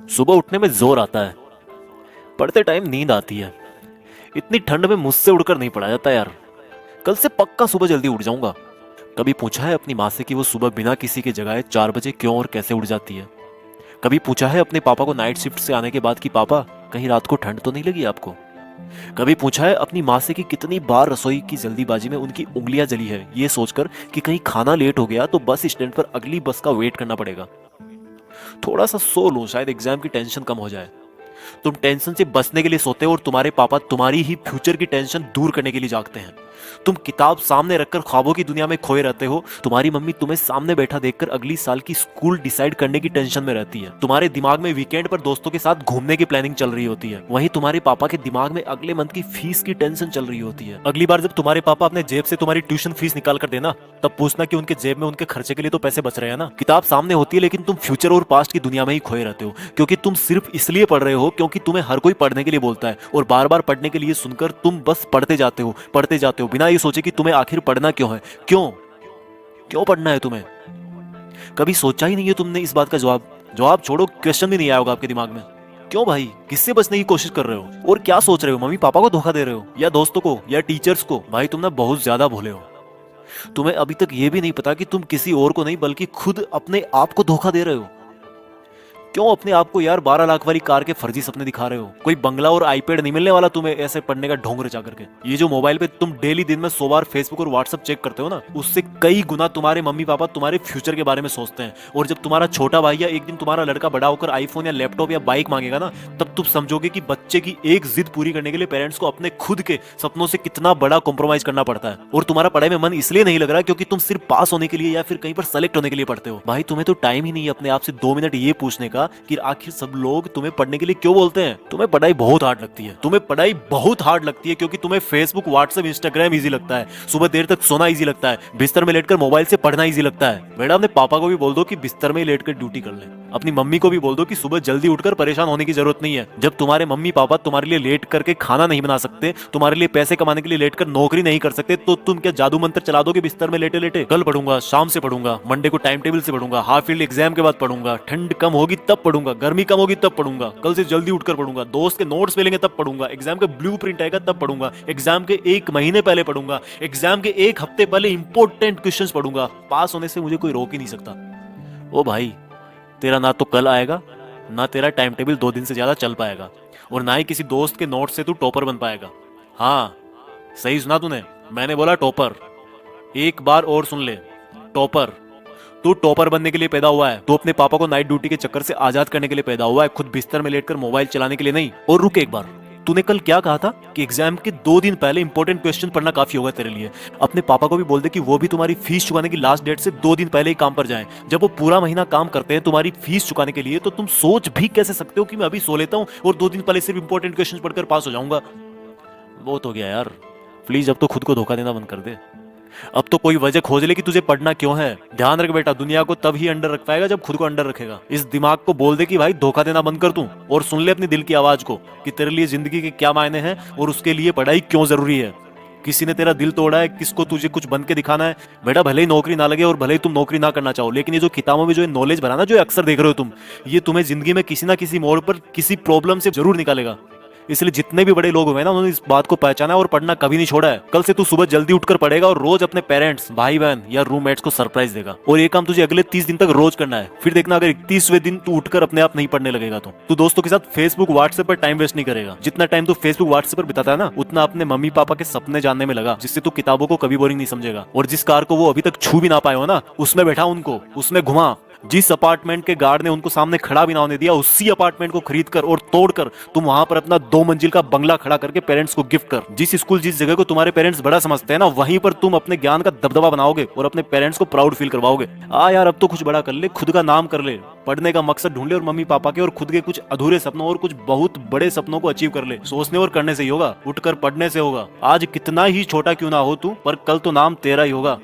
सुबह उठने में जोर आता है, पढ़ते टाइम नींद आती है। इतनी ठंड में मुझसे उड़कर नहीं पड़ा जाता यार। कल से पक्का सुबह जल्दी उठ जाऊंगा। कभी पूछा है अपनी माँ से कि वो सुबह बिना किसी के जगाए 4 बजे क्यों और कैसे उठ जाती है? कभी पूछा है अपने पापा को नाइट शिफ्ट से आने के बाद कि पापा कहीं रात को ठंड तो नहीं लगी आपको? कभी पूछा है अपनी माँ से कि कितनी बार रसोई की जल्दीबाजी में उनकी उंगलियां जली है ये सोचकर कि कहीं खाना लेट हो गया तो बस स्टैंड पर अगली बस का वेट करना पड़ेगा? थोड़ा सा सो लूं, शायद एग्जाम की टेंशन कम हो जाए। तुम टेंशन से बचने के लिए सोते हो और तुम्हारे पापा तुम्हारी ही फ्यूचर की टेंशन दूर करने के लिए जागते हैं। तुम किताब सामने रखकर ख्वाबों की दुनिया में खोए रहते हो। तुम्हारी मम्मी तुम्हें सामने बैठा देखकर अगली साल की स्कूल डिसाइड करने की टेंशन में रहती है। तुम्हारे दिमाग में वीकेंड पर दोस्तों के साथ घूमने की प्लानिंग चल रही होती है। वहीं तुम्हारे पापा के दिमाग में अगले मंथ की फीस की टेंशन चल रही होती है। अगली बार जब तुम्हारे पापा अपने जेब से तुम्हारी ट्यूशन फीस निकाल कर देना, तब पूछना कि उनके जेब में उनके खर्चे के लिए तो पैसे बच रहे हैं ना। किताब सामने होती है लेकिन तुम फ्यूचर और पास्ट की दुनिया में ही खोए रहते हो, क्योंकि तुम सिर्फ इसलिए पढ़ रहे हो क्योंकि तुम्हें हर कोई पढ़ने के लिए बोलता है, और बार बार पढ़ने के लिए सुनकर तुम बस पढ़ते जाते हो बिना ये सोचे कि तुम्हें आखिर पढ़ना क्यों है। क्यों क्यों पढ़ना है तुम्हें? कभी सोचा ही नहीं है तुमने इस बात का जवाब? जवाब छोड़ो, क्वेश्चन भी नहीं आया होगा आपके दिमाग में। क्यों भाई, किससे बचने की कोशिश कर रहे हो? और क्या सोच रहे हो? मम्मी पापा को धोखा दे रहे हो या दोस्तों को या टीचर्स को? भाई तुम ना बहुत ज्यादा भोले हो। तुम्हें अभी तक ये भी नहीं पता कि तुम किसी और को नहीं बल्कि खुद अपने आप को धोखा दे रहे हो। क्यों अपने आप को यार 12 लाख वाली कार के फर्जी सपने दिखा रहे हो? कोई बंगला और आईपैड नहीं मिलने वाला तुम्हें ऐसे पढ़ने का ढोंग रचा करके। ये जो मोबाइल पे तुम डेली दिन में 100 बार फेसबुक और व्हाट्सएप चेक करते हो ना, उससे कई गुना तुम्हारे मम्मी पापा तुम्हारे फ्यूचर के बारे में सोचते हैं। और जब तुम्हारा छोटा भाई या एक दिन तुम्हारा लड़का बड़ा होकर आईफोन या लैपटॉप या बाइक मांगेगा ना, तब तुम समझोगे कि बच्चे की एक जिद पूरी करने के लिए पेरेंट्स को अपने खुद के सपनों से कितना बड़ा कॉम्प्रोमाइज करना पड़ता है। और तुम्हारा पढ़ाई में मन इसलिए नहीं लग रहा क्योंकि तुम सिर्फ पास होने के लिए या फिर कहीं पर सेलेक्ट होने के लिए पढ़ते हो। भाई तुम्हें तो टाइम ही नहीं है अपने आप से 2 मिनट ये पूछने का कि आखिर सब लोग तुम्हें पढ़ने के लिए क्यों बोलते हैं। तुम्हें पढ़ाई बहुत हार्ड लगती है। तुम्हें पढ़ाई बहुत हार्ड लगती है क्योंकि तुम्हें फेसबुक व्हाट्सएप इंस्टाग्राम इजी लगता है, सुबह देर तक सोना इजी लगता है, बिस्तर में लेटकर मोबाइल से पढ़ना इजी लगता है। बेटा अपने पापा को भी बोल दो कि बिस्तर में ही लेटकर ड्यूटी कर ले। अपनी मम्मी को भी बोल दो कि सुबह जल्दी उठकर परेशान होने की जरूरत नहीं है। जब तुम्हारे मम्मी पापा तुम्हारे लिए लेट करके खाना नहीं बना सकते, तुम्हारे लिए पैसे कमाने के लिए लेट कर नौकरी नहीं कर सकते, तो तुम क्या जादू मंत्र चला दोगे बिस्तर में लेटे लेटे? कल पढ़ूंगा, शाम से पढ़ूंगा, मंडे को टाइम टेबल से पढ़ूंगा, हाफ ईयरली एग्जाम के बाद पढ़ूंगा, ठंड कम होगी तब पढ़ूंगा, गर्मी कम होगी तब पढ़ूंगा, कल से जल्दी उठकर पढ़ूंगा, दोस्त के नोट्स मिलेंगे तब पढ़ूंगा, एग्जाम का ब्लूप्रिंट आएगा तब पढ़ूंगा, एग्जाम के 1 महीने पहले पढ़ूंगा, एग्जाम के 1 हफ्ते पहले इंपॉर्टेंट क्वेश्चंस पढ़ूंगा। पास होने से मुझे कोई रोक ही नहीं सकता। ओ भाई, तेरा ना तो कल आएगा, ना तेरा टाइम टेबल 2 दिन से ज्यादा चल पाएगा, और ना ही किसी दोस्त के नोट से तू टॉपर बन पाएगा। हाँ, सही सुना तूने, मैंने बोला टॉपर। एक बार और सुन ले, टॉपर। तू टॉपर बनने के लिए पैदा हुआ है। तू अपने पापा को नाइट ड्यूटी के चक्कर से आजाद करने के लिए पैदा हुआ है, खुद बिस्तर में लेटकर मोबाइल चलाने के लिए नहीं। और रुक एक बार, तूने कल क्या कहा था कि एग्जाम के 2 दिन पहले इंपॉर्टेंट क्वेश्चन पढ़ना काफी होगा तेरे लिए। अपने पापा को भी बोल दे कि वो भी तुम्हारी फीस चुकाने की लास्ट डेट से 2 दिन पहले ही काम पर जाएं। जब वो पूरा महीना काम करते हैं तुम्हारी फीस चुकाने के लिए, तो तुम सोच भी कैसे सकते हो कि मैं अभी सो लेता हूँ और 2 दिन पहले सिर्फ इंपॉर्टेंट क्वेश्चन पढ़कर पास हो जाऊंगा? बहुत हो गया यार, प्लीज अब तो खुद को धोखा देना बंद कर दे। अब तो कोई वजह खोज ले कि तुझे पढ़ना क्यों है। ध्यान रख बेटा, दुनिया को तब ही अंडर रख पाएगा जब खुद को अंडर रखेगा। इस दिमाग को बोल दे कि भाई धोखा देना बंद कर तू, और सुन ले अपनी दिल की आवाज को कि तेरे लिए जिंदगी के क्या मायने हैं और उसके लिए पढ़ाई क्यों जरूरी है। किसी ने तेरा दिल तोड़ा है, किसको तुझे कुछ बन के दिखाना है? बेटा भले ही नौकरी ना लगे और भले ही तुम नौकरी ना करना चाहो, लेकिन ये जो किताबों में जो नॉलेज भरा ना, जो अक्सर देख रहे हो तुम, ये तुम्हें जिंदगी में किसी ना किसी मोड़ पर किसी प्रॉब्लम से जरूर निकालेगा। इसलिए जितने भी बड़े लोग हुए ना, उन्होंने इस बात को पहचाना है और पढ़ना कभी नहीं छोड़ा है। कल से तू सुबह जल्दी उठकर पढ़ेगा और रोज अपने पेरेंट्स, भाई बहन या रूममेट्स को सरप्राइज देगा। और ये काम तुझे अगले 30 दिन तक रोज करना है। फिर देखना अगर 31वें दिन तू उठकर अपने आप नहीं पढ़ने लगेगा तो तू दोस्तों के साथ फेसबुक व्हाट्सएप पर टाइम वेस्ट नहीं करेगा। जितना टाइम तू फेसबुक व्हाट्सएप पर बिताता है ना, उतना अपने मम्मी पापा के सपने जानने में लगा, जिससे तू किताबों को कभी बोरिंग नहीं समझेगा। और जिस कार को वो अभी तक छू भी ना पाए हो ना, उसमें बैठा उनको, उसमें घुमा। जिस अपार्टमेंट के गार्ड ने उनको सामने खड़ा भी ना होने दिया, उसी अपार्टमेंट को खरीद कर और तोड़कर तुम वहां पर अपना 2 मंजिल का बंगला खड़ा करके पेरेंट्स को गिफ्ट कर। जिस स्कूल, जिस जगह को तुम्हारे पेरेंट्स बड़ा समझते हैं ना, वहीं पर तुम अपने ज्ञान का दबदबा बनाओगे और अपने पेरेंट्स को प्राउड फील करवाओगे। यार अब तो कुछ बड़ा कर ले, खुद का नाम कर ले, पढ़ने का मकसद ढूंढ ले और मम्मी पापा के और खुद के कुछ अधूरे सपनों और कुछ बहुत बड़े सपनों को अचीव कर ले। सोचने और करने से ही होगा, उठकर पढ़ने से होगा। आज कितना ही छोटा क्यों ना हो तू, पर कल तो नाम तेरा ही होगा।